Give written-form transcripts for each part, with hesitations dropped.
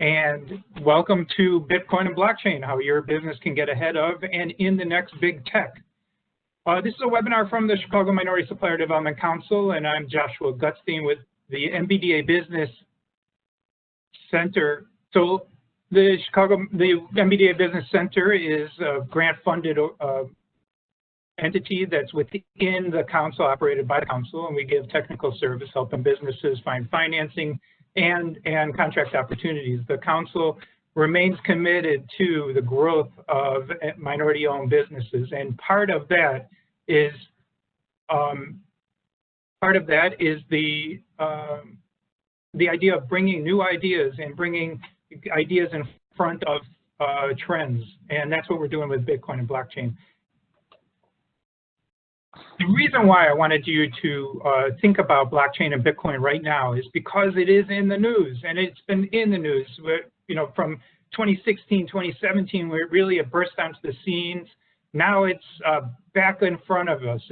And welcome to Bitcoin and Blockchain, how your business can get ahead of and in the next big tech. This is a webinar from the Chicago Minority Supplier Development Council, and I'm Joshua Gutstein with the MBDA Business Center. So the MBDA Business Center is a grant-funded entity that's within the council, operated by the council, and we give technical service, helping businesses find financing and contract opportunities. The council remains committed to the growth of minority-owned businesses, and part of that is the idea of bringing new ideas and bringing ideas in front of trends, and that's what we're doing with Bitcoin and blockchain. The reason why I wanted you to think about blockchain and Bitcoin right now is because it is in the news, and it's been in the news, from 2016, 2017, where it really burst onto the scenes. Now it's back in front of us.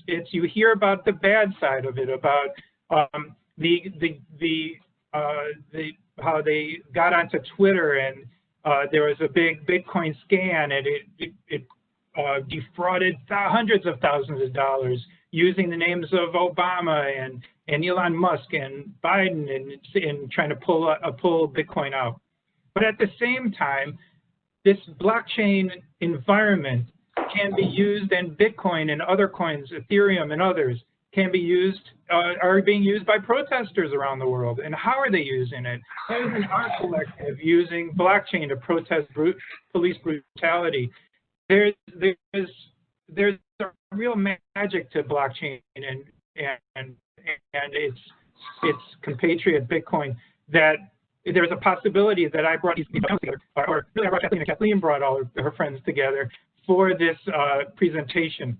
You hear about the bad side of it, about how they got onto Twitter and there was a big Bitcoin scan, and it defrauded hundreds of thousands of dollars using the names of Obama and Elon Musk and Biden and trying to pull Bitcoin out. But at the same time, this blockchain environment can be used, and Bitcoin and other coins, Ethereum and others, can be used, are being used by protesters around the world. And how are they using it? There's an art collective using blockchain to protest police brutality. There's a real magic to blockchain and its compatriot Bitcoin, that there's a possibility that I brought these people together, or really I brought Kathleen, and Kathleen brought all of her friends together for this presentation.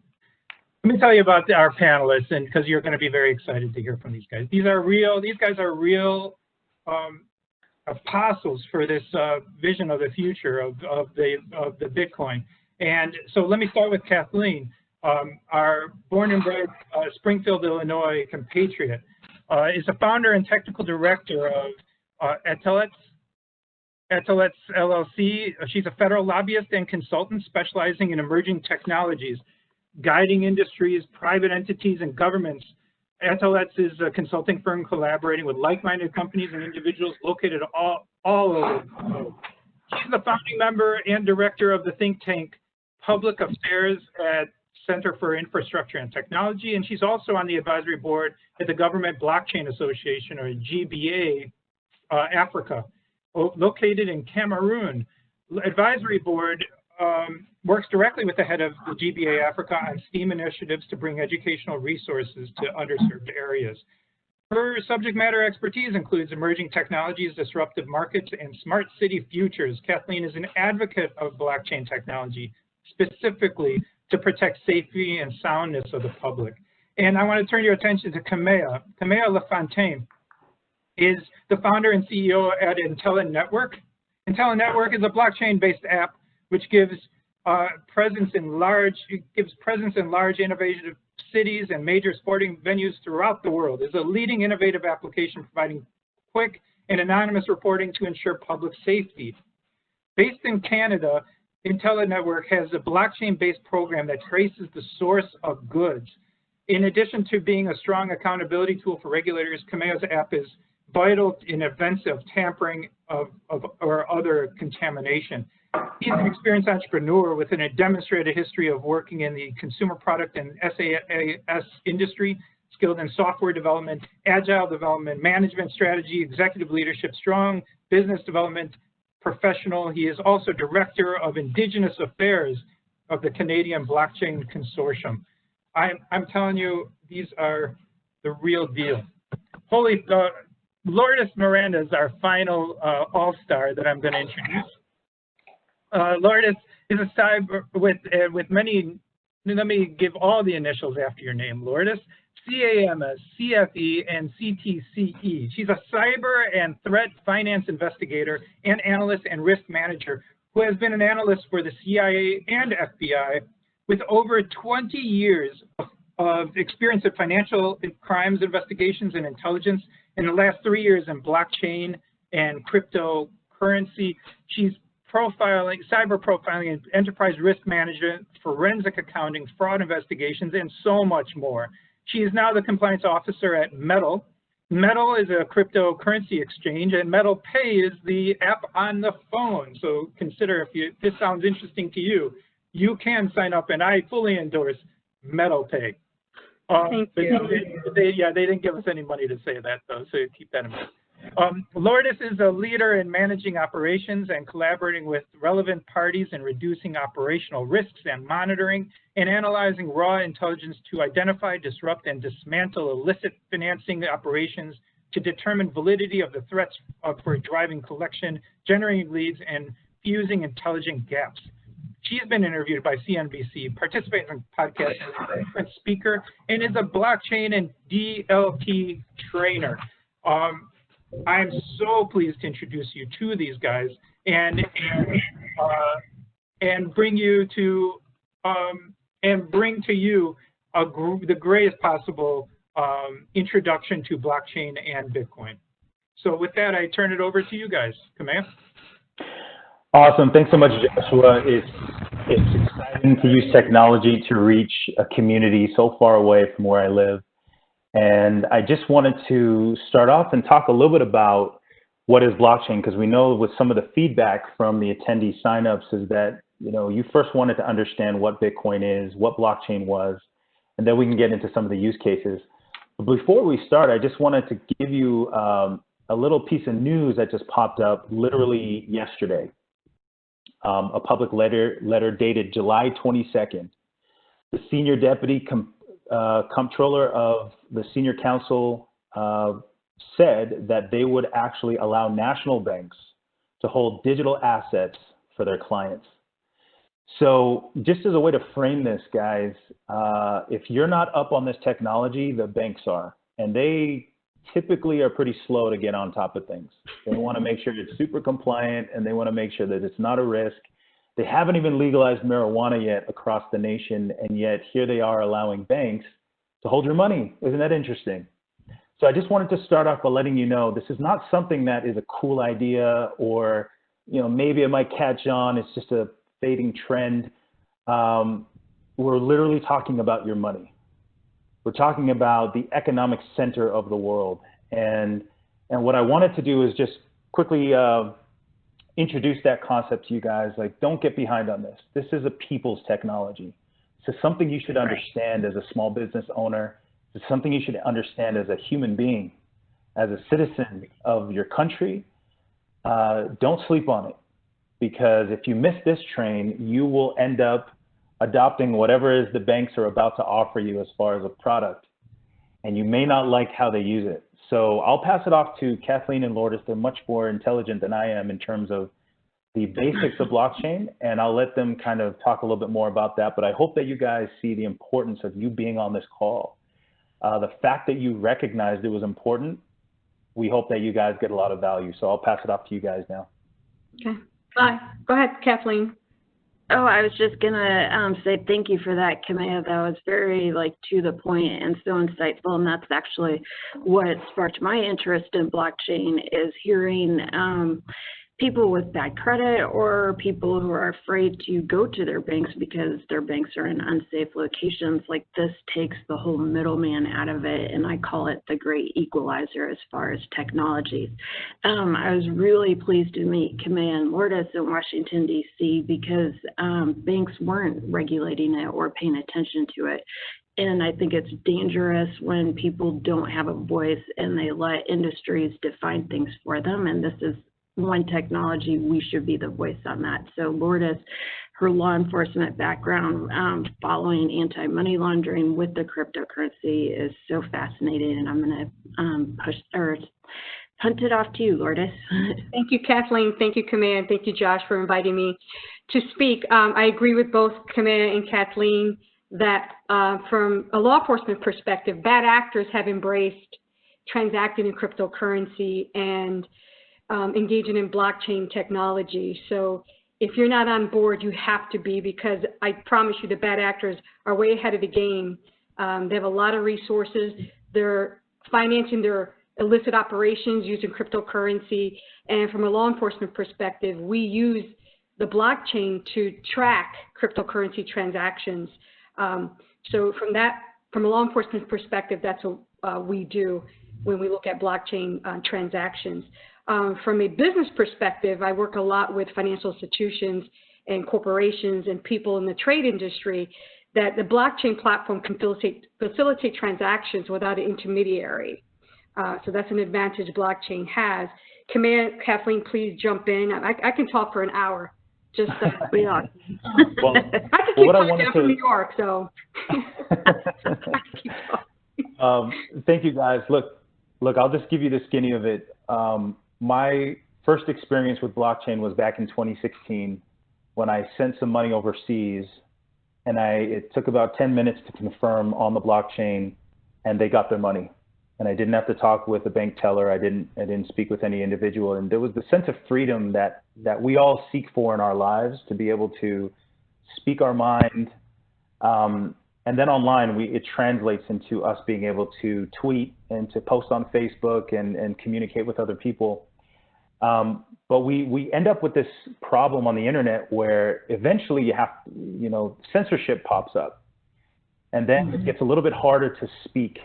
Let me tell you about our panelists, and because you're going to be very excited to hear from these guys. These guys are real apostles for this vision of the future of the Bitcoin. And so let me start with Kathleen, our born and bred Springfield, Illinois compatriot, is a founder and technical director of ATOLLetc LLC. She's a federal lobbyist and consultant specializing in emerging technologies, guiding industries, private entities, and governments. ATOLLetc is a consulting firm collaborating with like-minded companies and individuals located all over the globe. She's the founding member and director of the think tank Public Affairs at Center for Infrastructure and Technology, and she's also on the advisory board at the Government Blockchain Association, or GBA, Africa, located in Cameroon. Advisory board works directly with the head of the GBA Africa on STEAM initiatives to bring educational resources to underserved areas. Her subject matter expertise includes emerging technologies, disruptive markets, and smart city futures. Kathleen is an advocate of blockchain technology, specifically to protect safety and soundness of the public. And I want to turn your attention to Kamea. Kamea Lafontaine is the founder and CEO at ATOLLetc. ATOLLetc is a blockchain-based app which gives presence in large innovative cities and major sporting venues throughout the world. It's a leading innovative application providing quick and anonymous reporting to ensure public safety. Based in Canada, ATOLLetc has a blockchain-based program that traces the source of goods. In addition to being a strong accountability tool for regulators, Kamea's app is vital in events of tampering or other contamination. He's an experienced entrepreneur with a demonstrated history of working in the consumer product and SaaS industry, skilled in software development, agile development, management strategy, executive leadership, strong business development professional. He is also director of Indigenous Affairs of the Canadian Blockchain Consortium. I'm telling you, these are the real deal. Lourdes Miranda is our final all-star that I'm going to introduce. Lourdes is a cyber with many, let me give all the initials after your name, Lourdes, CAMS, CFE, and CTCE. She's a cyber and threat finance investigator and analyst and risk manager who has been an analyst for the CIA and FBI with over 20 years of experience in financial crimes investigations and intelligence, in the last 3 years in blockchain and cryptocurrency cryptocurrency. She's cyber profiling, and enterprise risk management, forensic accounting, fraud investigations, and so much more. She is now the compliance officer at Metal. Metal is a cryptocurrency exchange, and Metal Pay is the app on the phone. So consider, if this sounds interesting to you, you can sign up, and I fully endorse Metal Pay. Thank you. They didn't give us any money to say that, though, so keep that in mind. Lourdes is a leader in managing operations and collaborating with relevant parties in reducing operational risks and monitoring and analyzing raw intelligence to identify, disrupt, and dismantle illicit financing operations to determine validity of the threats for driving collection, generating leads, and fusing intelligent gaps. She's been interviewed by CNBC, participates in podcasts, as a frequent speaker, and is a blockchain and DLT trainer. I'm so pleased to introduce you to these guys and bring to you the greatest possible introduction to blockchain and Bitcoin. So with that, I turn it over to you guys. Kamea? Awesome. Thanks so much, Joshua. It's exciting to use technology to reach a community so far away from where I live. And I just wanted to start off and talk a little bit about what is blockchain, because we know with some of the feedback from the attendee signups is that, you first wanted to understand what Bitcoin is, what blockchain was, and then we can get into some of the use cases. But before we start, I just wanted to give you a little piece of news that just popped up literally yesterday. A public letter dated July 22nd. The senior deputy comptroller of the senior council said that they would actually allow national banks to hold digital assets for their clients. So just as a way to frame this, guys, if you're not up on this technology, the banks are, and they typically are pretty slow to get on top of things. They want to make sure it's super compliant, and they want to make sure that it's not a risk. They haven't even legalized marijuana yet across the nation, and yet here they are allowing banks to hold your money. Isn't that interesting? So I just wanted to start off by letting you know this is not something that is a cool idea, or maybe it might catch on. It's just a fading trend. We're literally talking about your money. We're talking about the economic center of the world. And what I wanted to do is just quickly introduce that concept to you guys. Like, don't get behind on this. This is a people's technology. This is something you should understand as a small business owner. It's something you should understand as a human being, as a citizen of your country. Don't sleep on it, because if you miss this train, you will end up adopting whatever it is the banks are about to offer you as far as a product, and you may not like how they use it. So I'll pass it off to Kathleen and Lourdes. They're much more intelligent than I am in terms of the basics of blockchain, and I'll let them kind of talk a little bit more about that. But I hope that you guys see the importance of you being on this call. The fact that you recognized it was important, we hope that you guys get a lot of value. So I'll pass it off to you guys now. Okay. Bye. Go ahead, Kathleen. Oh, I was just gonna say thank you for that, Kamea. That was very to the point and so insightful, and that's actually what sparked my interest in blockchain, is hearing people with bad credit or people who are afraid to go to their banks because their banks are in unsafe locations. Like, this takes the whole middleman out of it, and I call it the Great Equalizer as far as technologies. I was really pleased to meet Kamea and Lourdes in Washington, D.C. because banks weren't regulating it or paying attention to it. And I think it's dangerous when people don't have a voice and they let industries define things for them. And this is one technology, we should be the voice on that. So Lourdes, her law enforcement background following anti-money laundering with the cryptocurrency is so fascinating, and I'm going to punt it off to you, Lourdes. Thank you, Kathleen. Thank you, Kamea, and thank you, Josh, for inviting me to speak. I agree with both Kamea and Kathleen that from a law enforcement perspective, bad actors have embraced transacting in cryptocurrency and engaging in blockchain technology. So if you're not on board, you have to be, because I promise you the bad actors are way ahead of the game. They have a lot of resources. They're financing their illicit operations using cryptocurrency. And from a law enforcement perspective, we use the blockchain to track cryptocurrency transactions. So from a law enforcement perspective, that's what we do when we look at blockchain transactions. From a business perspective, I work a lot with financial institutions and corporations and people in the trade industry that the blockchain platform can facilitate transactions without an intermediary. So that's an advantage blockchain has. Kamea, Kathleen, please jump in. I can talk for an hour. Just we are. Well, I can keep talking from New York, so. Thank you, guys. Look, I'll just give you the skinny of it. My first experience with blockchain was back in 2016 when I sent some money overseas, and it took about 10 minutes to confirm on the blockchain, and they got their money. And I didn't have to talk with a bank teller. I didn't speak with any individual. And there was the sense of freedom that we all seek for in our lives, to be able to speak our mind. And then online, it translates into us being able to tweet and to post on Facebook and communicate with other people. But we end up with this problem on the internet where eventually censorship pops up. And then it gets a little bit harder to speak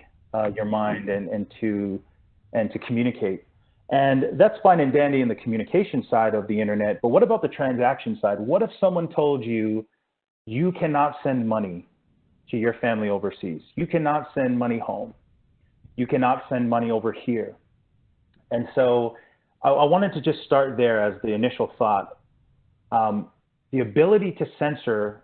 your mind and to communicate. And that's fine and dandy in the communication side of the internet, but what about the transaction side? What if someone told you, you cannot send money to your family overseas? You cannot send money home. You cannot send money over here. And so I wanted to just start there as the initial thought. The ability to censor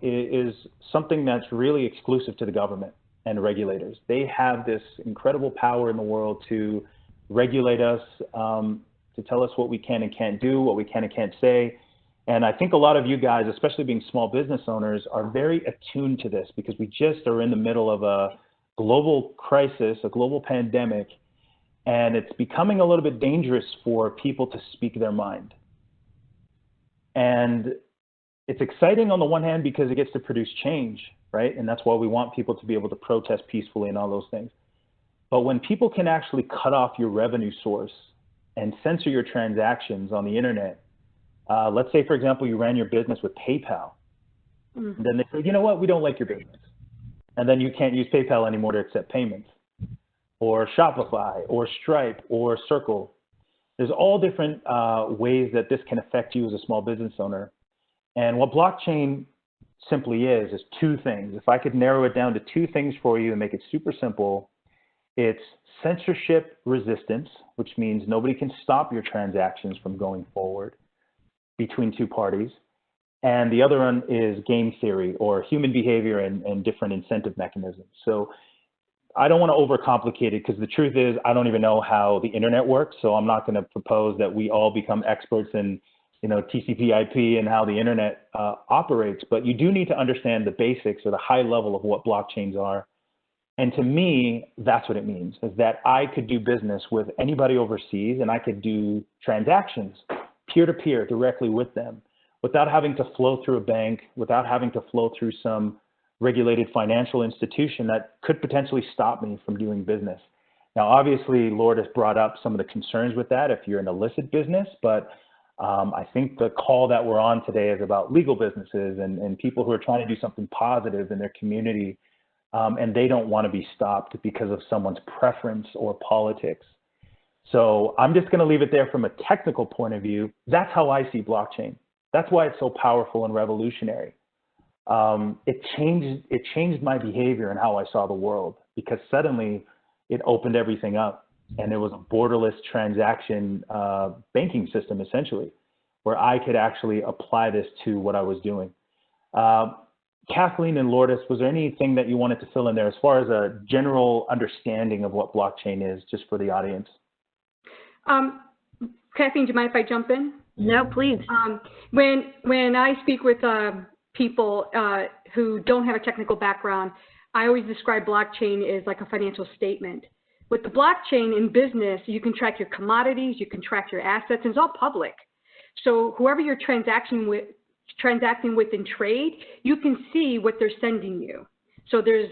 is something that's really exclusive to the government and regulators. They have this incredible power in the world to regulate us, to tell us what we can and can't do, what we can and can't say. And I think a lot of you guys, especially being small business owners, are very attuned to this because we just are in the middle of a global crisis, a global pandemic, and it's becoming a little bit dangerous for people to speak their mind. And it's exciting on the one hand because it gets to produce change, right? And that's why we want people to be able to protest peacefully and all those things. But when people can actually cut off your revenue source and censor your transactions on the internet, let's say, for example, you ran your business with PayPal. And then they say, you know what, we don't like your business. And then you can't use PayPal anymore to accept payments, or Shopify, or Stripe, or Circle. There's all different ways that this can affect you as a small business owner. And what blockchain simply is two things. If I could narrow it down to two things for you and make it super simple, it's censorship resistance, which means nobody can stop your transactions from going forward between two parties. And the other one is game theory, or human behavior and different incentive mechanisms. So I don't want to overcomplicate it because the truth is I don't even know how the internet works. So I'm not going to propose that we all become experts in TCP/IP and how the internet operates. But you do need to understand the basics or the high level of what blockchains are. And to me, that's what it means, is that I could do business with anybody overseas and I could do transactions peer-to-peer directly with them without having to flow through a bank, without having to flow through some regulated financial institution that could potentially stop me from doing business. Now, obviously, Lourdes has brought up some of the concerns with that if you're an illicit business, but I think the call that we're on today is about legal businesses and people who are trying to do something positive in their community, and they don't want to be stopped because of someone's preference or politics. So I'm just going to leave it there from a technical point of view. That's how I see blockchain. That's why it's so powerful and revolutionary. It changed my behavior and how I saw the world, because suddenly it opened everything up, and there was a borderless transaction banking system, essentially, where I could actually apply this to what I was doing. Kathleen and Lourdes, was there anything that you wanted to fill in there as far as a general understanding of what blockchain is, just for the audience? Kathleen, do you mind if I jump in? No, please. When I speak with people who don't have a technical background, I always describe blockchain as like a financial statement. With the blockchain in business, you can track your commodities, you can track your assets, and it's all public. So whoever you're transacting with in trade, you can see what they're sending you. So there's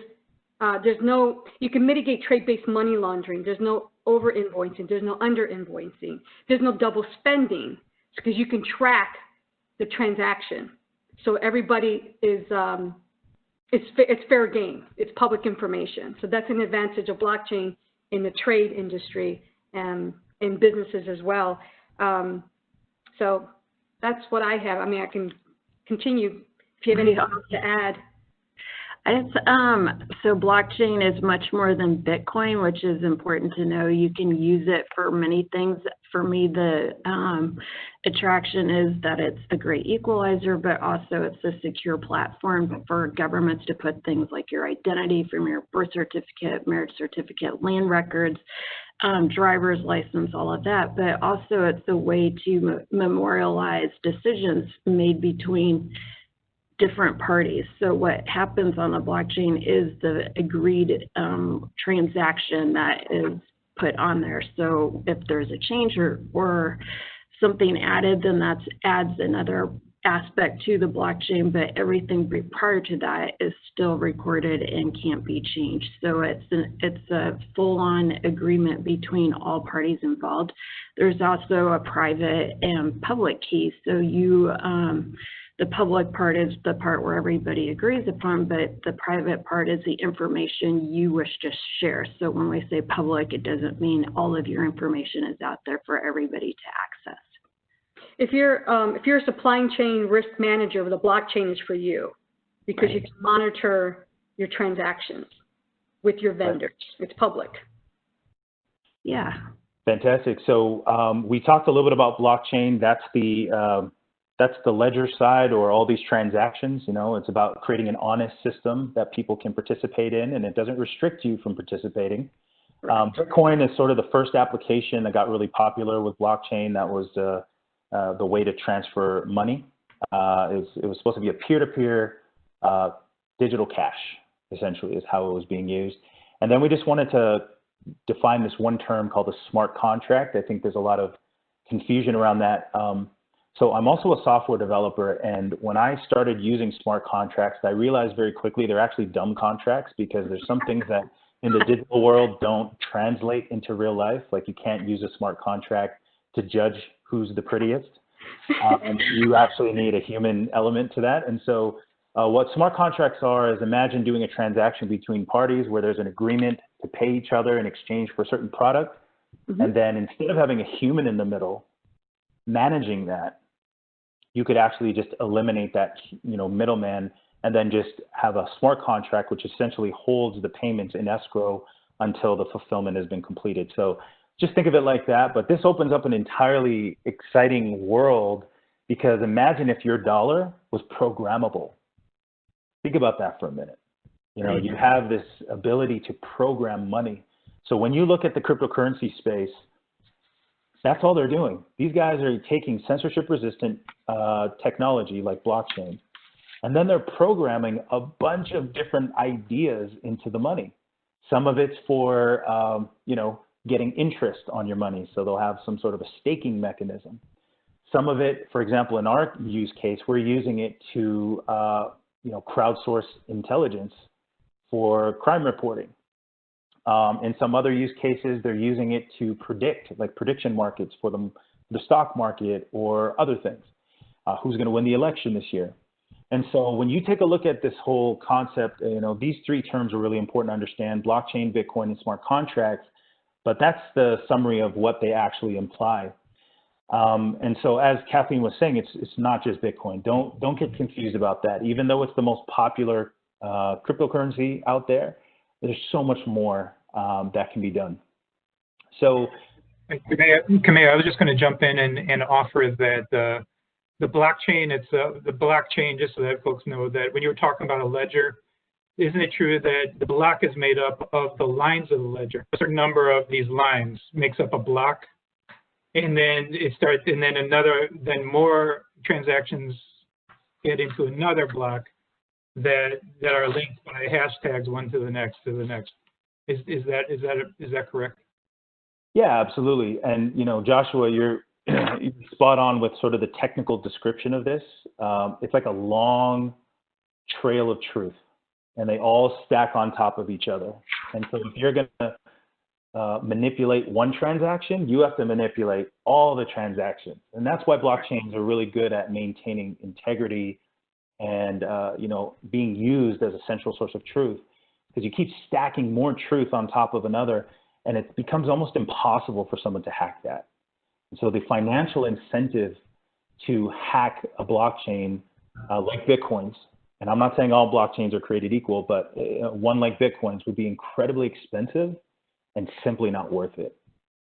no, you can mitigate trade-based money laundering. There's no over invoicing. There's no under invoicing. There's no double spending because you can track the transaction. So everybody is, it's fair game. It's public information. So that's an advantage of blockchain in the trade industry and in businesses as well. So that's what I have. I mean, I can continue if you have anything else to add. So blockchain is much more than Bitcoin, which is important to know. You can use it for many things. For me, the attraction is that it's the Great Equalizer, but also it's a secure platform for governments to put things like your identity from your birth certificate, marriage certificate, land records, driver's license, all of that. But also it's a way to memorialize decisions made between different parties. So what happens on the blockchain is the agreed transaction that is put on there. So if there's a change or something added, then that adds another aspect to the blockchain, but everything prior to that is still recorded and can't be changed. So it's a full-on agreement between all parties involved. There's also a private and public key. So the public part is the part where everybody agrees upon, but the private part is the information you wish to share. So when we say public, it doesn't mean all of your information is out there for everybody to access. If you're a supply chain risk manager, the blockchain is for you because you can monitor your transactions with your vendors. It's public. Yeah. Fantastic. So we talked a little bit about blockchain. That's the ledger side, or all these transactions. You know, it's about creating an honest system that people can participate in, and it doesn't restrict you from participating. Bitcoin is sort of the first application that got really popular with blockchain. That was the way to transfer money. It was supposed to be a peer-to-peer digital cash, essentially, is how it was being used. And then we just wanted to define this one term called a smart contract. I think there's a lot of confusion around that. So I'm also a software developer, and when I started using smart contracts, I realized very quickly they're actually dumb contracts, because there's some things that in the digital world don't translate into real life. Like, you can't use a smart contract to judge who's the prettiest. You actually need a human element to that. And so what smart contracts are is, imagine doing a transaction between parties where there's an agreement to pay each other in exchange for a certain product. Mm-hmm. And then instead of having a human in the middle managing that, you could actually just eliminate that, middleman, and then just have a smart contract, which essentially holds the payments in escrow until the fulfillment has been completed. So just think of it like that. But this opens up an entirely exciting world, because imagine if your dollar was programmable. Think about that for a minute. You have this ability to program money. So when you look at the cryptocurrency space, that's all they're doing. These guys are taking censorship-resistant technology like blockchain, and then they're programming a bunch of different ideas into the money. Some of it's for, getting interest on your money, so they'll have some sort of a staking mechanism. Some of it, for example, in our use case, we're using it to, crowdsource intelligence for crime reporting. In some other use cases, they're using it to predict, like prediction markets for the stock market or other things. Who's going to win the election this year? And so when you take a look at this whole concept, these three terms are really important to understand: blockchain, Bitcoin, and smart contracts. But that's the summary of what they actually imply. And so, as Kathleen was saying, it's not just Bitcoin. Don't get confused about that. Even though it's the most popular cryptocurrency out there, there's so much more that can be done. So, Kamea, I was just going to jump in and offer that the blockchain, it's the blockchain, just so that folks know that when you were talking about a ledger, isn't it true that the block is made up of the lines of the ledger? A certain number of these lines makes up a block, and then then more transactions get into another block that are linked by hashtags one to the next to the next. Is that correct? Yeah, absolutely. And Joshua, you're spot on with sort of the technical description of this. It's like a long trail of truth, and they all stack on top of each other. And so if you're going to manipulate one transaction, you have to manipulate all the transactions. And that's why blockchains are really good at maintaining integrity and being used as a central source of truth, because you keep stacking more truth on top of another, and it becomes almost impossible for someone to hack that. And so the financial incentive to hack a blockchain like Bitcoin's, and I'm not saying all blockchains are created equal, but one like Bitcoin's would be incredibly expensive and simply not worth it.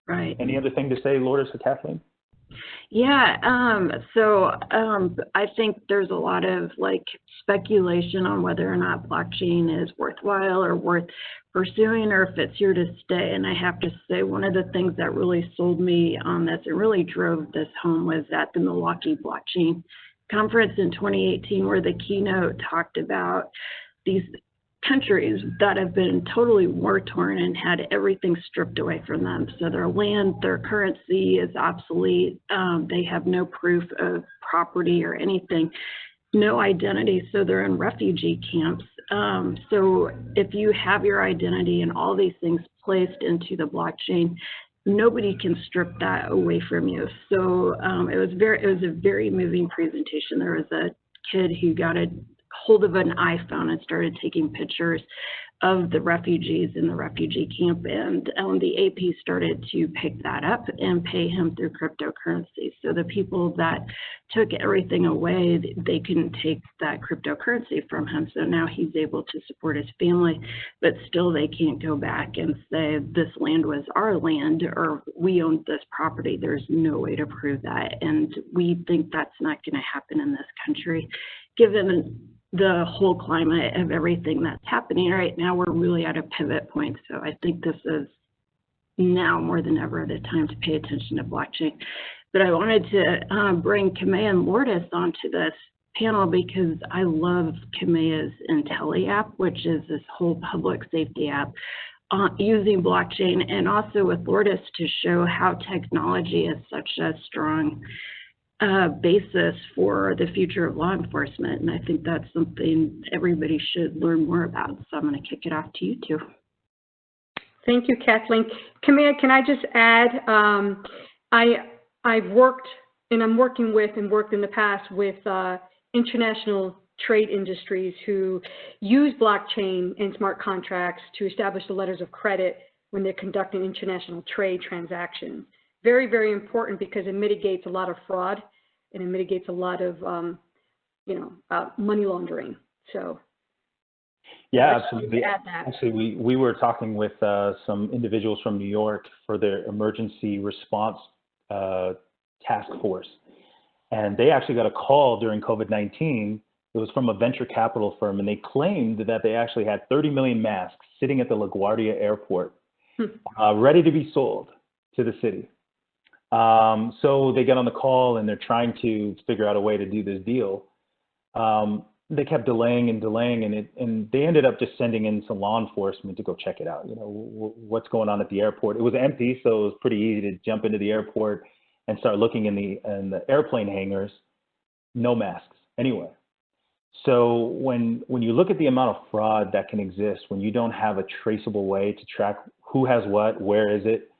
Right. Any other thing to say, Lourdes or Kathleen? Yeah, I think there's a lot of speculation on whether or not blockchain is worthwhile or worth pursuing, or if it's here to stay. And I have to say, one of the things that really sold me on this and really drove this home was at the Milwaukee Blockchain Conference in 2018, where the keynote talked about these countries that have been totally war-torn and had everything stripped away from them. So their land, their currency is obsolete. They have no proof of property or anything, no identity. So they're in refugee camps. So if you have your identity and all these things placed into the blockchain, nobody can strip that away from you. So it was a very moving presentation. There was a kid who got a hold of an iPhone and started taking pictures of the refugees in the refugee camp, and the AP started to pick that up and pay him through cryptocurrency. So the people that took everything away, they couldn't take that cryptocurrency from him. So now he's able to support his family, but still they can't go back and say this land was our land or we owned this property. There's no way to prove that. And we think that's not going to happen in this country, given the whole climate of everything that's happening right now. We're really at a pivot point. So I think this is now more than ever the time to pay attention to blockchain. But I wanted to bring Kamea and Lourdes onto this panel because I love Kamea's Intelli app, which is this whole public safety app using blockchain, and also with Lourdes to show how technology is such a strong basis for the future of law enforcement. And I think that's something everybody should learn more about. So I'm going to kick it off to you two. Thank you, Kathleen. Kamea, can I just add, I've worked and I'm working with and worked in the past with international trade industries who use blockchain and smart contracts to establish the letters of credit when they're conducting international trade transactions. Very, very important because it mitigates a lot of fraud and it mitigates a lot of, money laundering. So, yeah, absolutely. Actually, we were talking with some individuals from New York for their emergency response task force, and they actually got a call during COVID-19. It was from a venture capital firm, and they claimed that they actually had 30 million masks sitting at the LaGuardia airport, ready to be sold to the city. So they get on the call and they're trying to figure out a way to do this deal. They kept delaying and delaying, and they ended up just sending in some law enforcement to go check it out. What's going on at the airport. It was empty, so it was pretty easy to jump into the airport and start looking in the airplane hangars. No masks anywhere. So when you look at the amount of fraud that can exist when you don't have a traceable way to track who has what, where is it,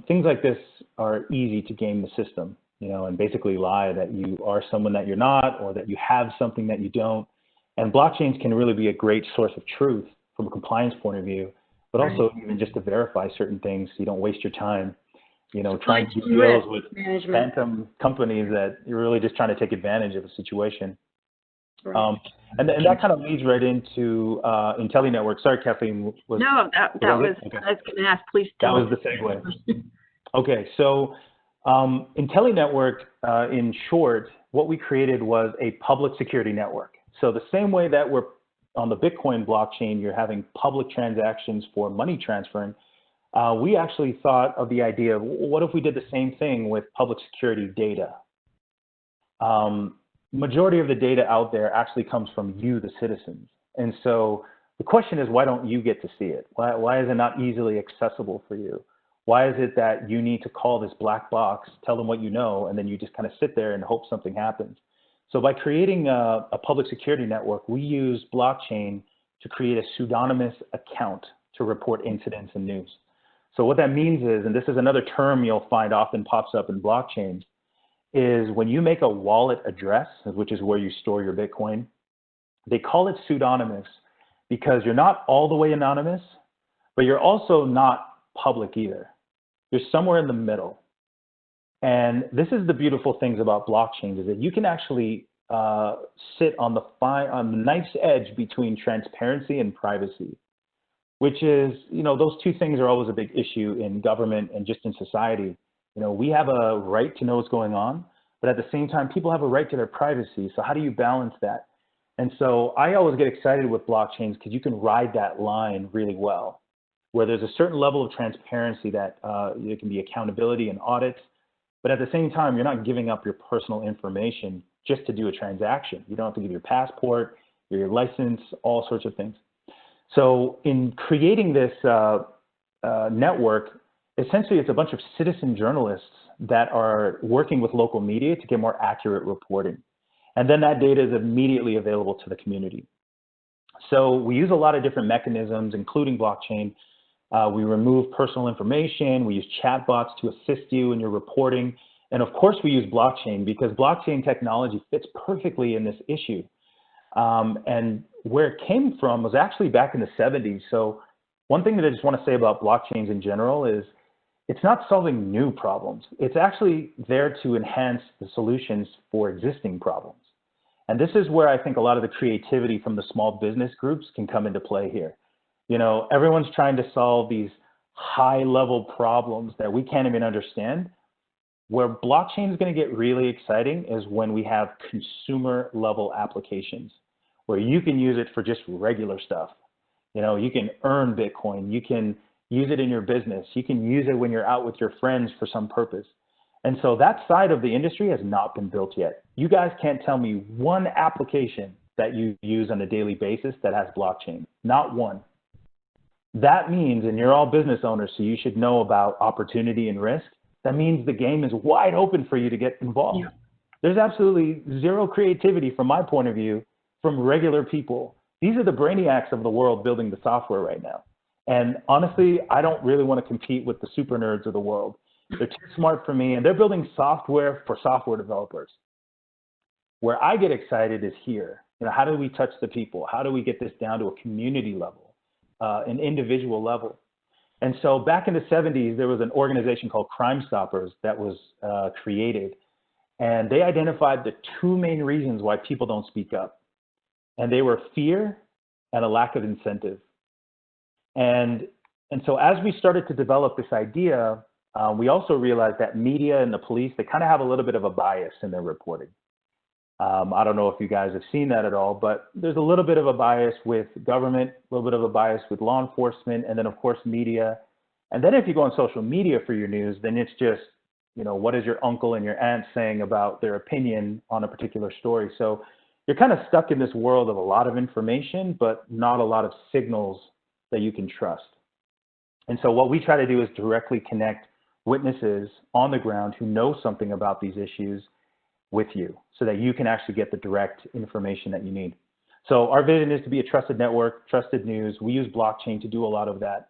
things like this are easy to game the system, and basically lie that you are someone that you're not, or that you have something that you don't. And blockchains can really be a great source of truth from a compliance point of view, but also even just to verify certain things so you don't waste your time, trying to do deals with phantom companies that you're really just trying to take advantage of a situation. Right. And that kind of leads right into Intelli Network. Sorry, Kathleen. No, that was okay. I was going to ask, please tell. That was the segue. Okay, so Intelli Network, in short, what we created was a public security network. So the same way that we're on the Bitcoin blockchain, you're having public transactions for money transferring, we actually thought of the idea of what if we did the same thing with public security data? Majority of the data out there actually comes from you, the citizens. And so the question is, why don't you get to see it? Why is it not easily accessible for you? Why is it that you need to call this black box, tell them what you know, and then you just kind of sit there and hope something happens? So by creating a public security network, we use blockchain to create a pseudonymous account to report incidents and news. So what that means is, and this is another term you'll find often pops up in blockchains, is when you make a wallet address, which is where you store your Bitcoin, they call it pseudonymous because you're not all the way anonymous, but you're also not public either. You're somewhere in the middle. And this is the beautiful things about blockchains, is that you can actually sit on the knife's edge between transparency and privacy, which is, those two things are always a big issue in government and just in society. We have a right to know what's going on, but at the same time, people have a right to their privacy. So how do you balance that? And so I always get excited with blockchains because you can ride that line really well, where there's a certain level of transparency that there can be accountability and audits, but at the same time, you're not giving up your personal information just to do a transaction. You don't have to give your passport, your license, all sorts of things. So in creating this network, essentially it's a bunch of citizen journalists that are working with local media to get more accurate reporting. And then that data is immediately available to the community. So we use a lot of different mechanisms, including blockchain. We remove personal information. We use chatbots to assist you in your reporting. And of course, we use blockchain because blockchain technology fits perfectly in this issue. And where it came from was actually back in the 70s. So one thing that I just want to say about blockchains in general is it's not solving new problems. It's actually there to enhance the solutions for existing problems. And this is where I think a lot of the creativity from the small business groups can come into play here. Everyone's trying to solve these high-level problems that we can't even understand. Where blockchain is going to get really exciting is when we have consumer-level applications, where you can use it for just regular stuff. You can earn Bitcoin. You can use it in your business. You can use it when you're out with your friends for some purpose. And so that side of the industry has not been built yet. You guys can't tell me one application that you use on a daily basis that has blockchain, not one. That means, and you're all business owners, so you should know about opportunity and risk. That means the game is wide open for you to get involved. Yeah. There's absolutely zero creativity from my point of view from regular people. These are the brainiacs of the world building the software right now. And honestly, I don't really want to compete with the super nerds of the world. They're too smart for me, and they're building software for software developers. Where I get excited is here. How do we touch the people? How do we get this down to a community level, an individual level? And so back in the 70s, there was an organization called Crime Stoppers that was created. And they identified the two main reasons why people don't speak up. And they were fear and a lack of incentive. And so as we started to develop this idea, we also realized that media and the police, they kind of have a little bit of a bias in their reporting. I don't know if you guys have seen that at all, but there's a little bit of a bias with government, a little bit of a bias with law enforcement, and then of course media. And then if you go on social media for your news, then it's just, what is your uncle and your aunt saying about their opinion on a particular story? So you're kind of stuck in this world of a lot of information, but not a lot of signals that you can trust. And so what we try to do is directly connect witnesses on the ground who know something about these issues with you so that you can actually get the direct information that you need. So our vision is to be a trusted network, trusted news. We use blockchain to do a lot of that.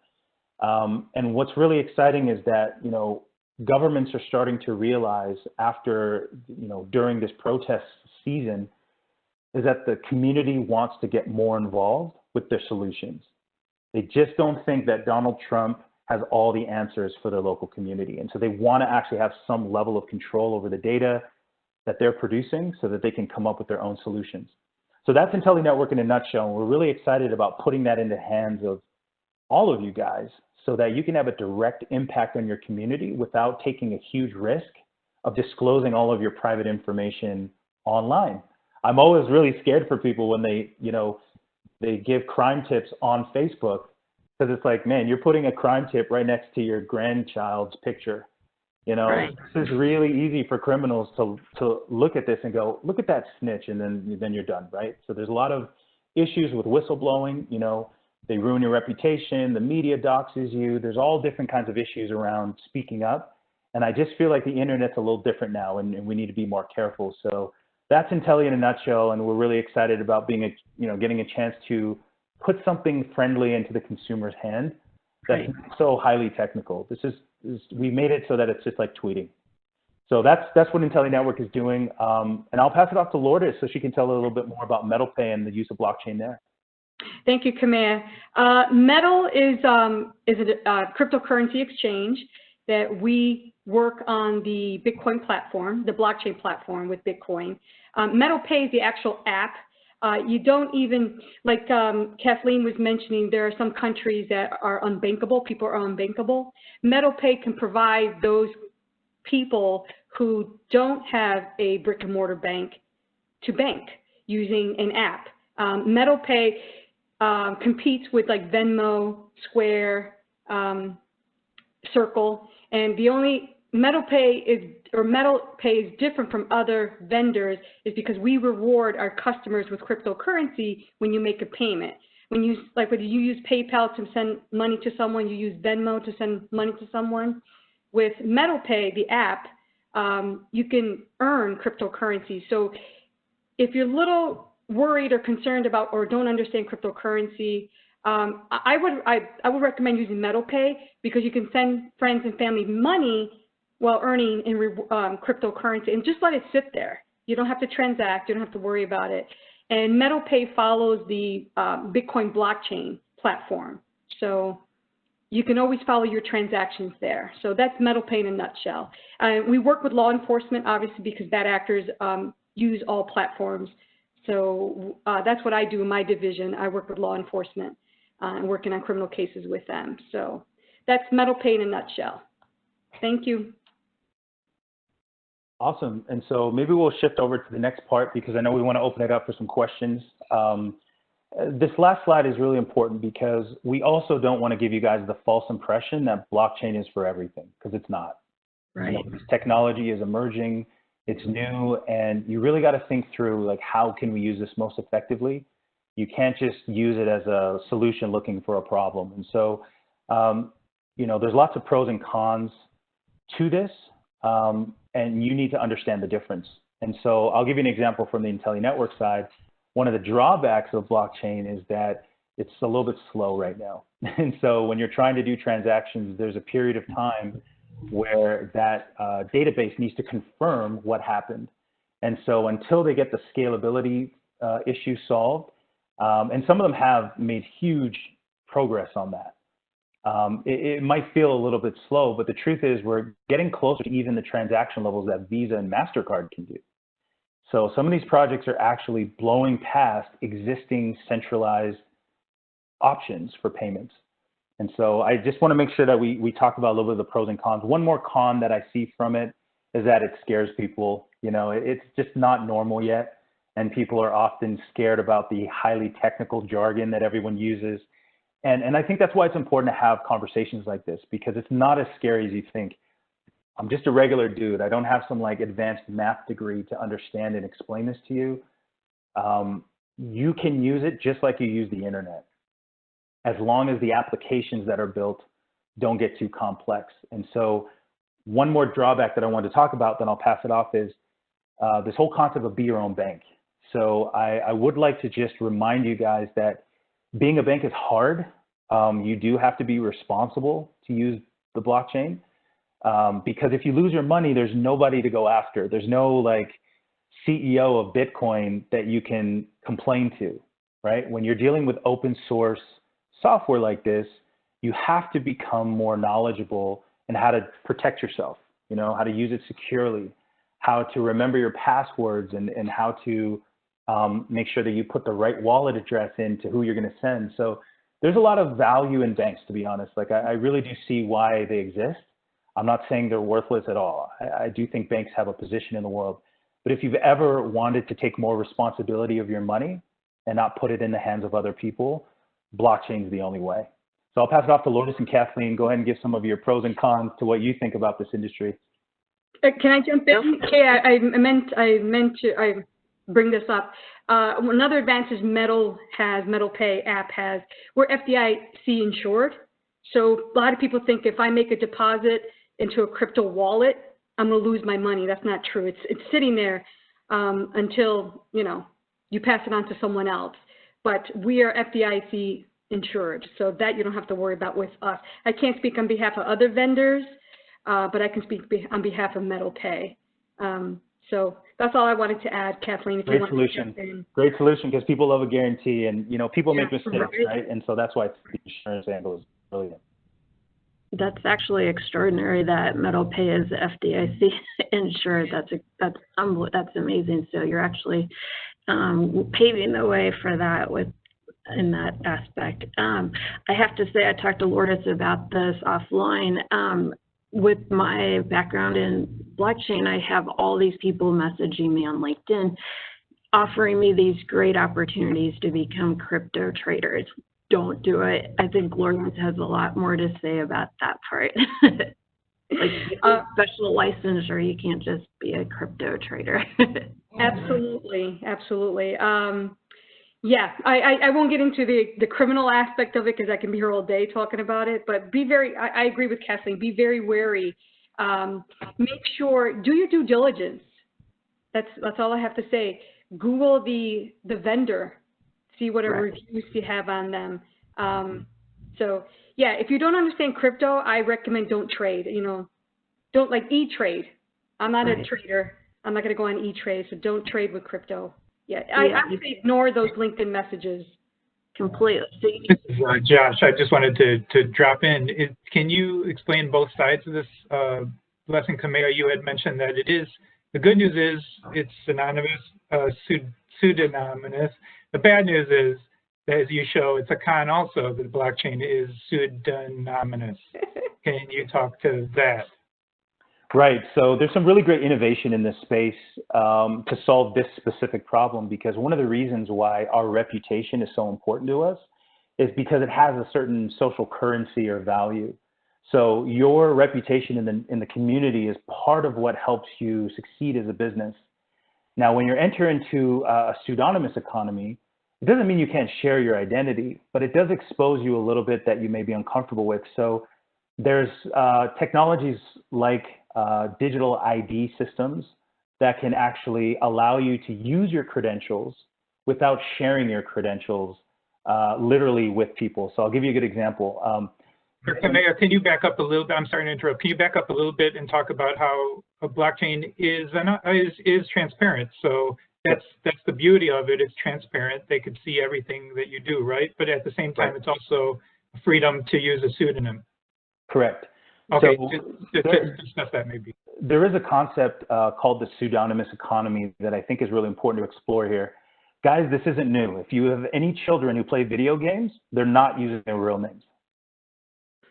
And what's really exciting is that, governments are starting to realize after, during this protest season, is that the community wants to get more involved with their solutions. They just don't think that Donald Trump has all the answers for their local community. And so they want to actually have some level of control over the data that they're producing so that they can come up with their own solutions. So that's Intelli Network in a nutshell. And we're really excited about putting that in the hands of all of you guys so that you can have a direct impact on your community without taking a huge risk of disclosing all of your private information online. I'm always really scared for people when they, they give crime tips on Facebook, because it's like, man, you're putting a crime tip right next to your grandchild's picture. Right. This is really easy for criminals to look at this and go, look at that snitch, and then you're done, right? So there's a lot of issues with whistleblowing. They ruin your reputation, the media doxes you. There's all different kinds of issues around speaking up. And I just feel like the internet's a little different now, and we need to be more careful. So that's Intelli in a nutshell, and we're really excited about being getting a chance to put something friendly into the consumer's hand that's so highly technical. We made it so that it's just like tweeting. So that's what Intelli Network is doing. And I'll pass it off to Lourdes so she can tell a little bit more about MetalPay and the use of blockchain there. Thank you, Kamea. Metal is a cryptocurrency exchange that we work on the Bitcoin platform, the blockchain platform with Bitcoin. MetalPay is the actual app. You don't even, like Kathleen was mentioning, there are some countries that are unbankable, people are unbankable. MetalPay can provide those people who don't have a brick and mortar bank to bank using an app. MetalPay competes with like Venmo, Square, Circle, and the only MetalPay is different from other vendors is because we reward our customers with cryptocurrency when you make a payment. When you whether you use PayPal to send money to someone, you use Venmo to send money to someone. With MetalPay, the app, you can earn cryptocurrency. So if you're a little worried or concerned about or don't understand cryptocurrency, I would recommend using MetalPay because you can send friends and family money while earning in cryptocurrency, and just let it sit there. You don't have to transact. You don't have to worry about it. And MetalPay follows the Bitcoin blockchain platform, so you can always follow your transactions there. So that's MetalPay in a nutshell. We work with law enforcement, obviously, because bad actors use all platforms. So that's what I do in my division. I work with law enforcement and working on criminal cases with them. So that's MetalPay in a nutshell. Thank you. Awesome. And so maybe we'll shift over to the next part because I know we want to open it up for some questions. This last slide is really important because we also don't want to give you guys the false impression that blockchain is for everything, because it's not. Right. You know, this technology is emerging, it's new, and you really got to think through like how can we use this most effectively. You can't just use it as a solution looking for a problem. And so, you know, there's lots of pros and cons to this. And you need to understand the difference. And so I'll give you an example from the Intelli Network side. One of the drawbacks of blockchain is that it's a little bit slow right now. And so when you're trying to do transactions, there's a period of time where that database needs to confirm what happened. And so until they get the scalability issue solved, and some of them have made huge progress on that. It might feel a little bit slow, but the truth is we're getting closer to even the transaction levels that Visa and MasterCard can do. So some of these projects are actually blowing past existing centralized options for payments. And so I just want to make sure that we talk about a little bit of the pros and cons. One more con that I see from it is that it scares people. You know, it's just not normal yet. And people are often scared about the highly technical jargon that everyone uses. And I think that's why it's important to have conversations like this, because it's not as scary as you think. I'm just a regular dude. I don't have some like advanced math degree to understand and explain this to you. You can use it just like you use the internet, as long as the applications that are built don't get too complex. And so one more drawback that I want to talk about, then I'll pass it off, is this whole concept of be your own bank. So I would like to just remind you guys that being a bank is hard. You do have to be responsible to use the blockchain because if you lose your money, there's nobody to go after. There's no like CEO of Bitcoin that you can complain to, right? When you're dealing with open source software like this, you have to become more knowledgeable in how to protect yourself, you know, how to use it securely, how to remember your passwords and how to make sure that you put the right wallet address in to who you're going to send. So there's a lot of value in banks, to be honest. Like I really do see why they exist. I'm not saying they're worthless at all. I do think banks have a position in the world. But if you've ever wanted to take more responsibility of your money and not put it in the hands of other people, blockchain is the only way. So I'll pass it off to Lourdes and Kathleen. Go ahead and give some of your pros and cons to what you think about this industry. Can I jump in? Okay, I meant to bring this up. Another advantage MetalPay app has, we're FDIC insured. So a lot of people think if I make a deposit into a crypto wallet, I'm going to lose my money. That's not true. It's sitting there until, you know, you pass it on to someone else. But we are FDIC insured. So that you don't have to worry about with us. I can't speak on behalf of other vendors, but I can speak on behalf of MetalPay. So that's all I wanted to add, Kathleen. If Great you want solution. to jump in. Great solution, because people love a guarantee, and people make mistakes, right. right? And so that's why the insurance angle is brilliant. That's actually extraordinary that MetalPay is FDIC insured. That's amazing. So you're actually paving the way for that in that aspect. I have to say, I talked to Lourdes about this offline. With my background in blockchain, I have all these people messaging me on LinkedIn, offering me these great opportunities to become crypto traders. Don't do it. I think Lourdes has a lot more to say about that part. Like special licensure, you can't just be a crypto trader. Absolutely, absolutely. Yeah, I won't get into the criminal aspect of it because I can be here all day talking about it, but I agree with Kathleen, be very wary. Make sure, do your due diligence. That's all I have to say. Google the vendor, see what reviews you have on them. So yeah, if you don't understand crypto, I recommend don't trade, don't E-Trade. I'm not a trader. I'm not going to go on E-Trade, so don't trade with crypto. Yeah, I would say ignore those LinkedIn messages. Completely. This is Josh. I just wanted to drop in. Can you explain both sides of this lesson, Kamea? You had mentioned that the good news is it's anonymous, pseudonymous. The bad news is, as you show, it's a con also, that the blockchain is pseudonymous. Can you talk to that? Right. So there's some really great innovation in this space to solve this specific problem, because one of the reasons why our reputation is so important to us is because it has a certain social currency or value. So your reputation in the community is part of what helps you succeed as a business. Now, when you enter into a pseudonymous economy, it doesn't mean you can't share your identity, but it does expose you a little bit that you may be uncomfortable with. So there's technologies like digital ID systems that can actually allow you to use your credentials without sharing your credentials literally with people. So I'll give you a good example. Kamea, can you back up a little bit? I'm sorry to interrupt. Can you back up a little bit and talk about how a blockchain is transparent? So that's the beauty of it. It's transparent. They could see everything that you do, right? But at the same time, it's also freedom to use a pseudonym. Correct. Okay, so just discuss that maybe. There is a concept called the pseudonymous economy that I think is really important to explore here. Guys, this isn't new. If you have any children who play video games, they're not using their real names.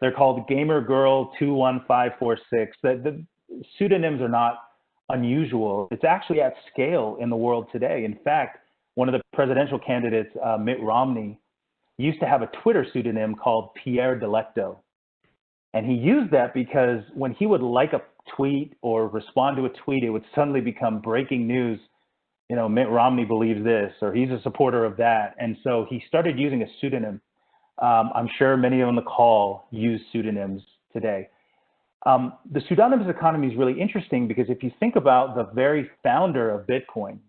They're called Gamer Girl 21546. The pseudonyms are not unusual. It's actually at scale in the world today. In fact, one of the presidential candidates, Mitt Romney, used to have a Twitter pseudonym called Pierre Delecto. And he used that because when he would like a tweet or respond to a tweet, it would suddenly become breaking news. Mitt Romney believes this, or he's a supporter of that. And so he started using a pseudonym. I'm sure many on the call use pseudonyms today. The pseudonymous economy is really interesting because if you think about the very founder of Bitcoin,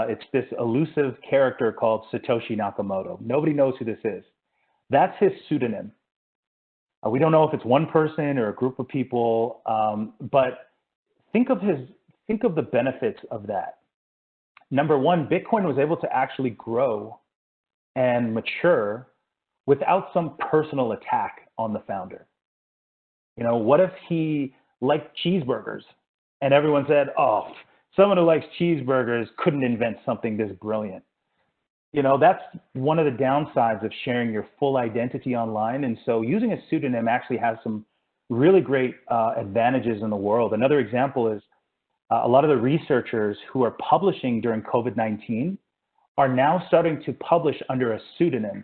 it's this elusive character called Satoshi Nakamoto. Nobody knows who this is. That's his pseudonym. We don't know if it's one person or a group of people, but think of the benefits of that. Number one, Bitcoin was able to actually grow and mature without some personal attack on the founder. What if he liked cheeseburgers and everyone said, oh, someone who likes cheeseburgers couldn't invent something this brilliant? That's one of the downsides of sharing your full identity online. And so using a pseudonym actually has some really great advantages in the world. Another example is a lot of the researchers who are publishing during COVID-19 are now starting to publish under a pseudonym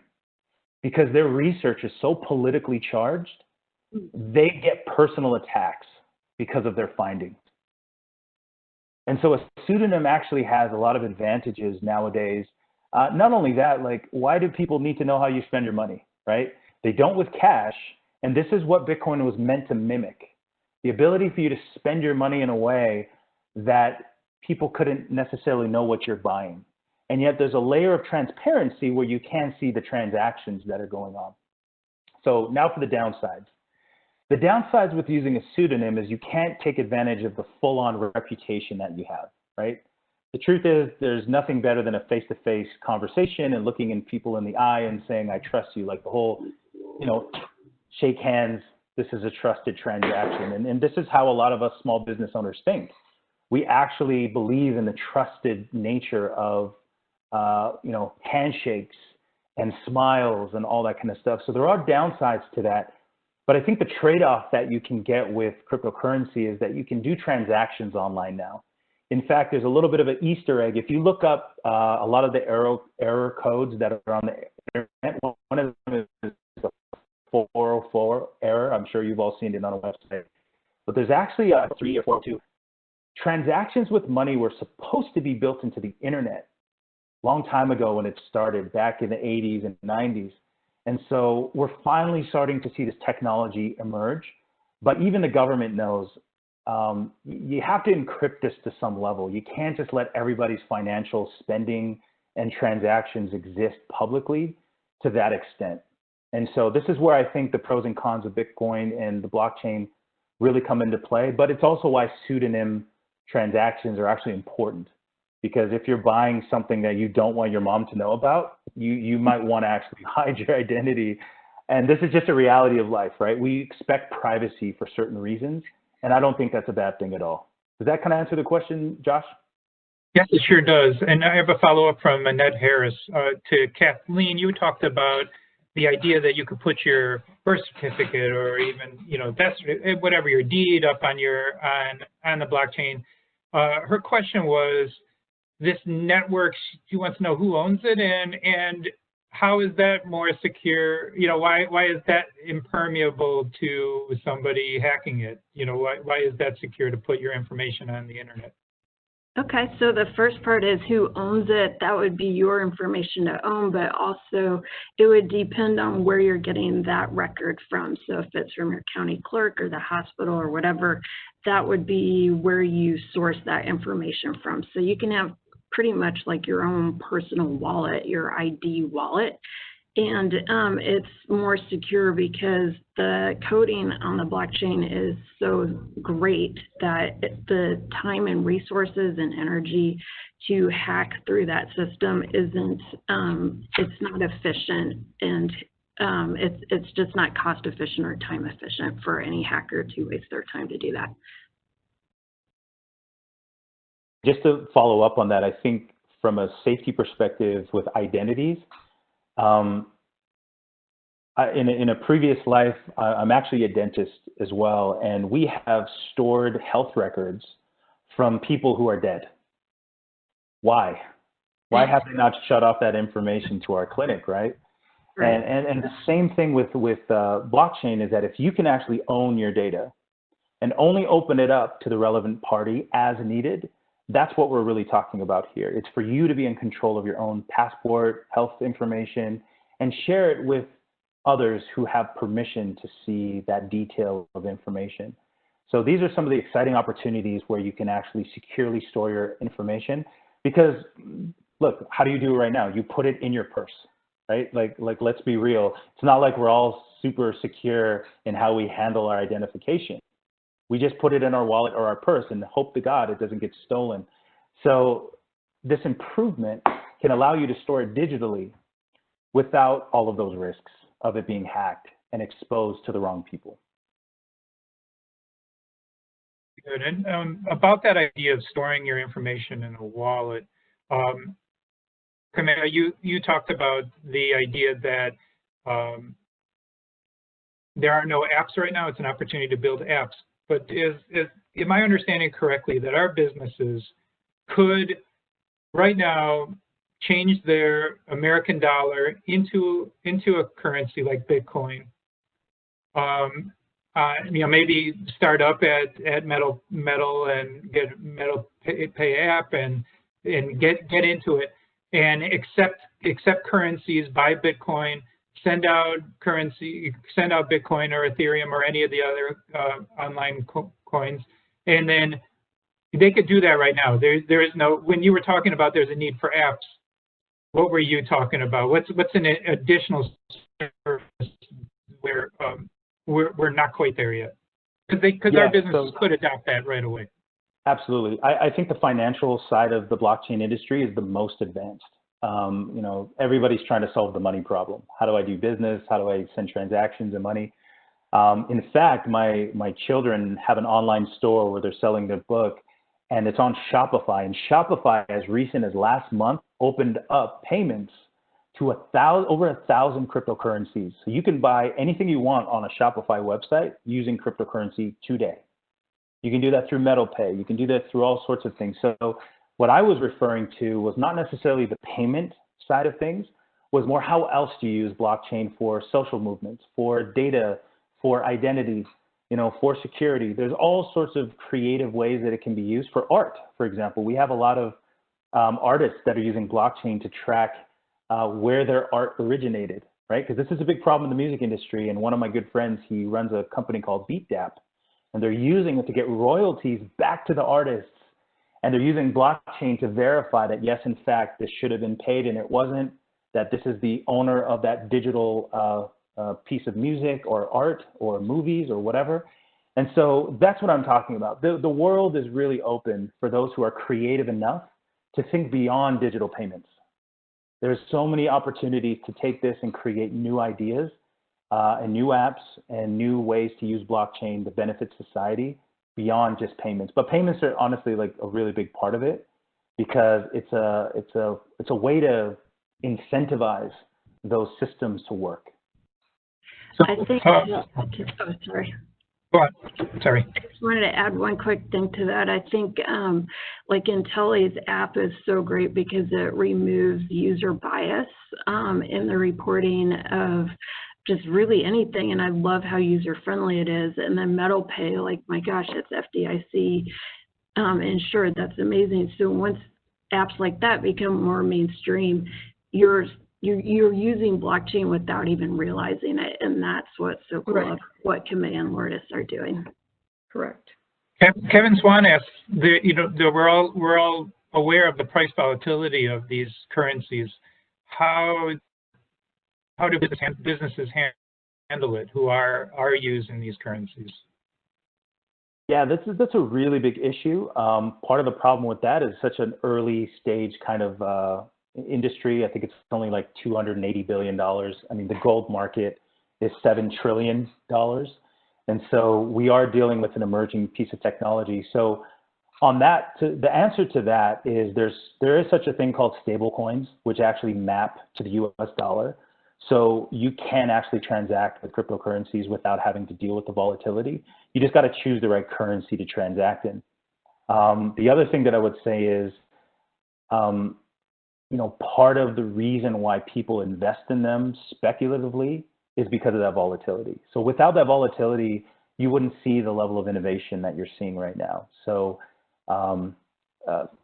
because their research is so politically charged, they get personal attacks because of their findings. And so a pseudonym actually has a lot of advantages nowadays. Not only that, why do people need to know how you spend your money, right? They don't with cash, and this is what Bitcoin was meant to mimic. The ability for you to spend your money in a way that people couldn't necessarily know what you're buying. and yet there's a layer of transparency where you can see the transactions that are going on. So now for the downsides. The downsides with using a pseudonym is you can't take advantage of the full-on reputation that you have, right? The truth is there's nothing better than a face-to-face conversation and looking in people in the eye and saying, I trust you, like the whole, you know, shake hands, this is a trusted transaction. And this is how a lot of us small business owners think. We actually believe in the trusted nature of, you know, handshakes and smiles and all that kind of stuff. So there are downsides to that. But I think the trade-off that you can get with cryptocurrency is that you can do transactions online now. In fact, there's a little bit of an Easter egg. If you look up a lot of the error codes that are on the internet, one of them is the 404 error. I'm sure you've all seen it on a website. But there's actually a 3 or 402. Transactions with money were supposed to be built into the internet a long time ago when it started, back in the 80s and 90s. And so we're finally starting to see this technology emerge. But even the government knows you have to encrypt this to some level. You can't just let everybody's financial spending and transactions exist publicly to that extent. And so this is where I think the pros and cons of Bitcoin and the blockchain really come into play. But it's also why pseudonym transactions are actually important. Because if you're buying something that you don't want your mom to know about, you might want to actually hide your identity. And this is just a reality of life, right? We expect privacy for certain reasons. And I don't think that's a bad thing at all. Does that kind of answer the question, Josh? Yes, it sure does. And I have a follow-up from Annette Harris. To Kathleen, you talked about the idea that you could put your birth certificate or even, you know, whatever, your deed up on on the blockchain. Her question was, this network, she wants to know who owns it and how is that more secure? You know, why is that impermeable to somebody hacking it? You know, why is that secure to put your information on the internet? Okay, so the first part is who owns it. That would be your information to own, but also it would depend on where you're getting that record from. So if it's from your county clerk or the hospital or whatever, that would be where you source that information from. So you can have pretty much like your own personal wallet, your ID wallet. And it's more secure because the coding on the blockchain is so great that the time and resources and energy to hack through that system isn't, it's not efficient, and it's just not cost efficient or time efficient for any hacker to waste their time to do that. Just to follow up on that, I think from a safety perspective with identities, in a previous life, I'm actually a dentist as well, and we have stored health records from people who are dead. Why? Why have they not shut off that information to our clinic, right? Right. And the same thing with blockchain is that if you can actually own your data and only open it up to the relevant party as needed, that's what we're really talking about here. It's for you to be in control of your own passport, health information, and share it with others who have permission to see that detail of information. So these are some of the exciting opportunities where you can actually securely store your information. Because look, how do you do it right now? You put it in your purse, right? Like let's be real. It's not like we're all super secure in how we handle our identification. We just put it in our wallet or our purse and hope to God it doesn't get stolen. So this improvement can allow you to store it digitally without all of those risks of it being hacked and exposed to the wrong people. Good. And about that idea of storing your information in a wallet, Kamea, you talked about the idea that there are no apps right now. It's an opportunity to build apps. But am I understanding correctly that our businesses could right now change their American dollar into a currency like Bitcoin? You know, maybe start up at Metal and get Metal Pay app and get into it and accept currencies, buy Bitcoin, send out Bitcoin or Ethereum or any of the other online coins, and then they could do that right now. There is no, when you were talking about there's a need for apps, what were you talking about? What's an additional service where we're not quite there yet? Because our businesses could adopt that right away. Absolutely. I think the financial side of the blockchain industry is the most advanced. You know, everybody's trying to solve the money problem. How do I do business? How do I send transactions and money? In fact, my children have an online store where they're selling their book, and it's on Shopify. And Shopify, as recent as last month, opened up payments to over 1,000 cryptocurrencies. So you can buy anything you want on a Shopify website using cryptocurrency today. You can do that through MetalPay. You can do that through all sorts of things. So what I was referring to was not necessarily the payment side of things, was more how else do you use blockchain for social movements, for data, for identity, you know, for security. There's all sorts of creative ways that it can be used for art, for example. We have a lot of artists that are using blockchain to track where their art originated, right? Because this is a big problem in the music industry. And one of my good friends, he runs a company called BeatDap, and they're using it to get royalties back to the artists. And they're using blockchain to verify that, yes, in fact, this should have been paid and it wasn't, that this is the owner of that digital piece of music or art or movies or whatever. And so that's what I'm talking about. The world is really open for those who are creative enough to think beyond digital payments. There's so many opportunities to take this and create new ideas and new apps and new ways to use blockchain to benefit society beyond just payments. But payments are honestly like a really big part of it, because it's a way to incentivize those systems to work. So, I think, oh, sorry. Go on. Sorry. I just wanted to add one quick thing to that. I think like Intelli's app is so great because it removes user bias in the reporting of just really anything. And I love how user-friendly it is. And then MetalPay, like, my gosh, it's FDIC insured. That's amazing. So once apps like that become more mainstream, you're using blockchain without even realizing it, and that's what's so cool Right. of what Kamea and Lourdes are doing. Correct. Kevin Swan asked, we're all aware of the price volatility of these currencies. How do businesses handle it who are using these currencies? Yeah, that's a really big issue. Part of the problem with that is such an early stage kind of industry. I think it's only like $280 billion. I mean, the gold market is $7 trillion. And so we are dealing with an emerging piece of technology. So on that, the answer to that is there is such a thing called stable coins, which actually map to the US dollar. So you can actually transact with cryptocurrencies without having to deal with the volatility. You just got to choose the right currency to transact in. The other thing that I would say is, part of the reason why people invest in them speculatively is because of that volatility. So without that volatility, you wouldn't see the level of innovation that you're seeing right now. So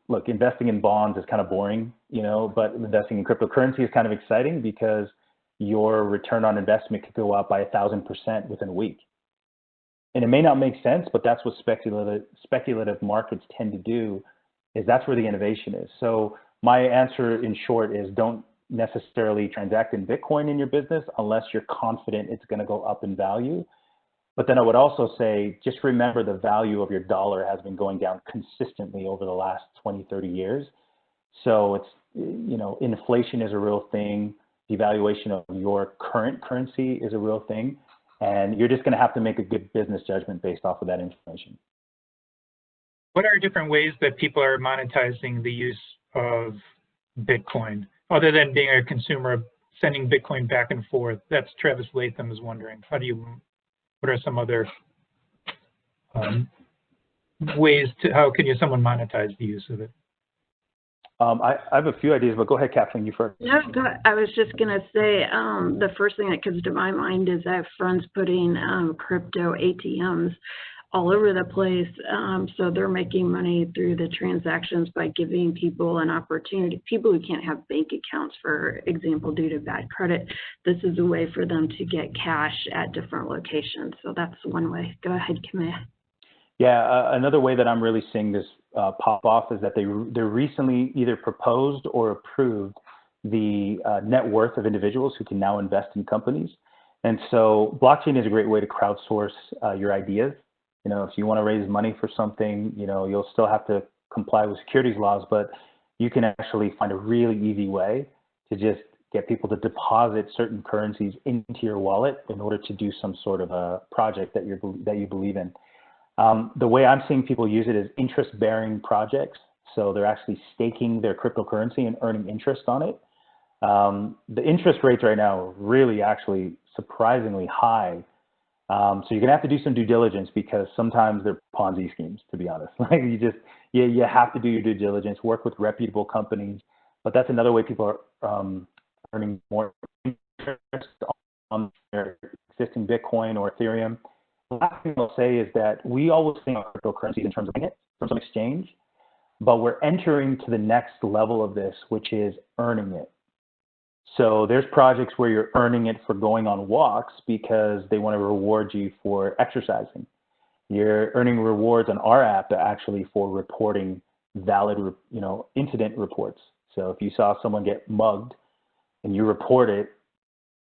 look, investing in bonds is kind of boring, but investing in cryptocurrency is kind of exciting because your return on investment could go up by 1,000% within a week. And it may not make sense, but that's what speculative markets tend to do, is that's where the innovation is. So my answer in short is don't necessarily transact in Bitcoin in your business unless you're confident it's going to go up in value. But then I would also say, just remember the value of your dollar has been going down consistently over the last 20, 30 years. So it's, inflation is a real thing. Devaluation of your current currency is a real thing. And you're just going to have to make a good business judgment based off of that information. What are different ways that people are monetizing the use of Bitcoin, other than being a consumer, sending Bitcoin back and forth? That's Travis Latham is wondering. What are some other ways how can someone monetize the use of it? I have a few ideas, but go ahead, Kathleen, you first. No, I was just going to say the first thing that comes to my mind is I have friends putting crypto ATMs all over the place. So they're making money through the transactions by giving people an opportunity. People who can't have bank accounts, for example, due to bad credit, this is a way for them to get cash at different locations. So that's one way. Go ahead, Kamea. Yeah, another way that I'm really seeing this pop off is that they're recently either proposed or approved the net worth of individuals who can now invest in companies. And so blockchain is a great way to crowdsource your ideas. You know, if you want to raise money for something, you know, you'll still have to comply with securities laws, but you can actually find a really easy way to just get people to deposit certain currencies into your wallet in order to do some sort of a project that you believe in. The way I'm seeing people use it is interest-bearing projects. So they're actually staking their cryptocurrency and earning interest on it. The interest rates right now are really actually surprisingly high. So you're gonna have to do some due diligence because sometimes they're Ponzi schemes, to be honest. Like you have to do your due diligence, work with reputable companies. But that's another way people are earning more interest on their existing Bitcoin or Ethereum. The last thing I'll say is that we always think of cryptocurrencies in terms of it from some exchange, but we're entering to the next level of this, which is earning it. So there's projects where you're earning it for going on walks because they want to reward you for exercising. You're earning rewards on our app actually for reporting valid, incident reports. So if you saw someone get mugged and you report it,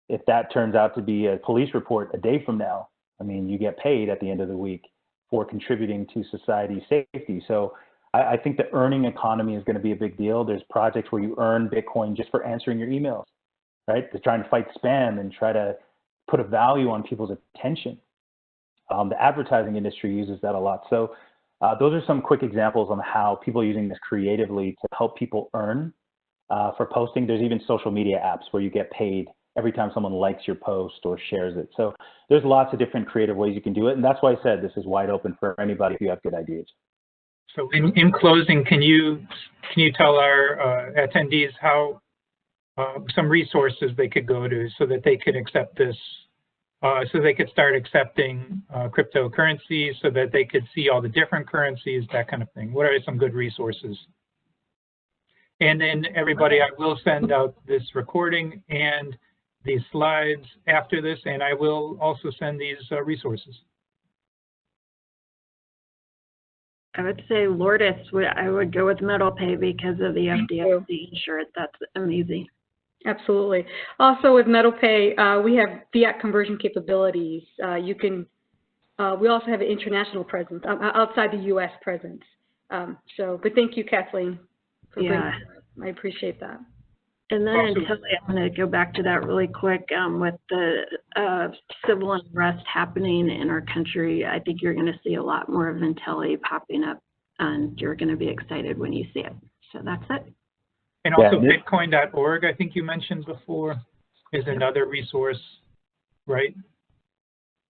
if that turns out to be a police report a day from now, I mean, you get paid at the end of the week for contributing to society's safety. So I think the earning economy is going to be a big deal. There's projects where you earn Bitcoin just for answering your emails, right? They're trying to fight spam and try to put a value on people's attention. The advertising industry uses that a lot. So those are some quick examples on how people are using this creatively to help people earn for posting. There's even social media apps where you get paid every time someone likes your post or shares it. So there's lots of different creative ways you can do it. And that's why I said this is wide open for anybody if you have good ideas. So in closing, can you tell our attendees how some resources they could go to so that they could accept this, so they could start accepting cryptocurrencies, so that they could see all the different currencies, that kind of thing? What are some good resources? And then everybody, I will send out this recording and these slides after this, and I will also send these resources. I would say Lourdes, I would go with MetalPay because of the FDIC insurance. That's amazing. Absolutely. Also with MetalPay, we have fiat conversion capabilities. We also have an international presence, outside the U.S. presence. But thank you, Kathleen. Yeah. I appreciate that. And then Intelli, I'm going to go back to that really quick with the civil unrest happening in our country. I think you're going to see a lot more of Intelli popping up, and you're going to be excited when you see it. So that's it. And also Bitcoin.org, I think you mentioned before, is another resource, right?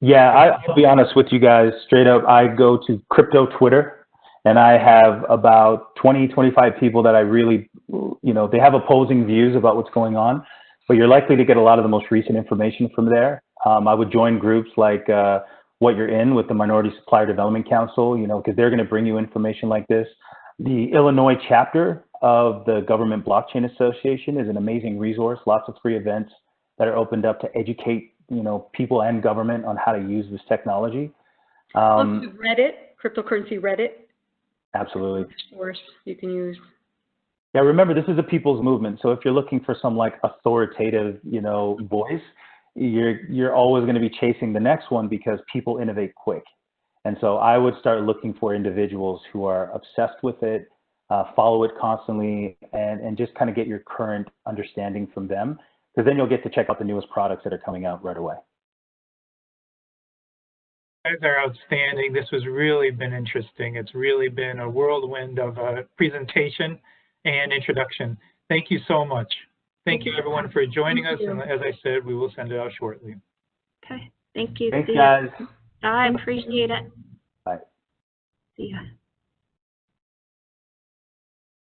Yeah, I'll be honest with you guys, straight up, I go to crypto Twitter. And I have about 20, 25 people that I really, they have opposing views about what's going on, but you're likely to get a lot of the most recent information from there. I would join groups like What You're In with the Minority Supplier Development Council, because they're going to bring you information like this. The Illinois chapter of the Government Blockchain Association is an amazing resource, lots of free events that are opened up to educate, people and government on how to use this technology. Reddit, cryptocurrency Reddit. Absolutely. Source you can use. Yeah, remember, this is a people's movement. So if you're looking for some authoritative, voice, you're always going to be chasing the next one because people innovate quick. And so I would start looking for individuals who are obsessed with it, follow it constantly, and just kind of get your current understanding from them, because then you'll get to check out the newest products that are coming out right away. You guys are outstanding. This has really been interesting. It's really been a whirlwind of a presentation and introduction. Thank you so much. Thank you, everyone, for joining us. And as I said, we will send it out shortly. Okay. Thank you. Thanks, guys. I appreciate it. Bye. See ya.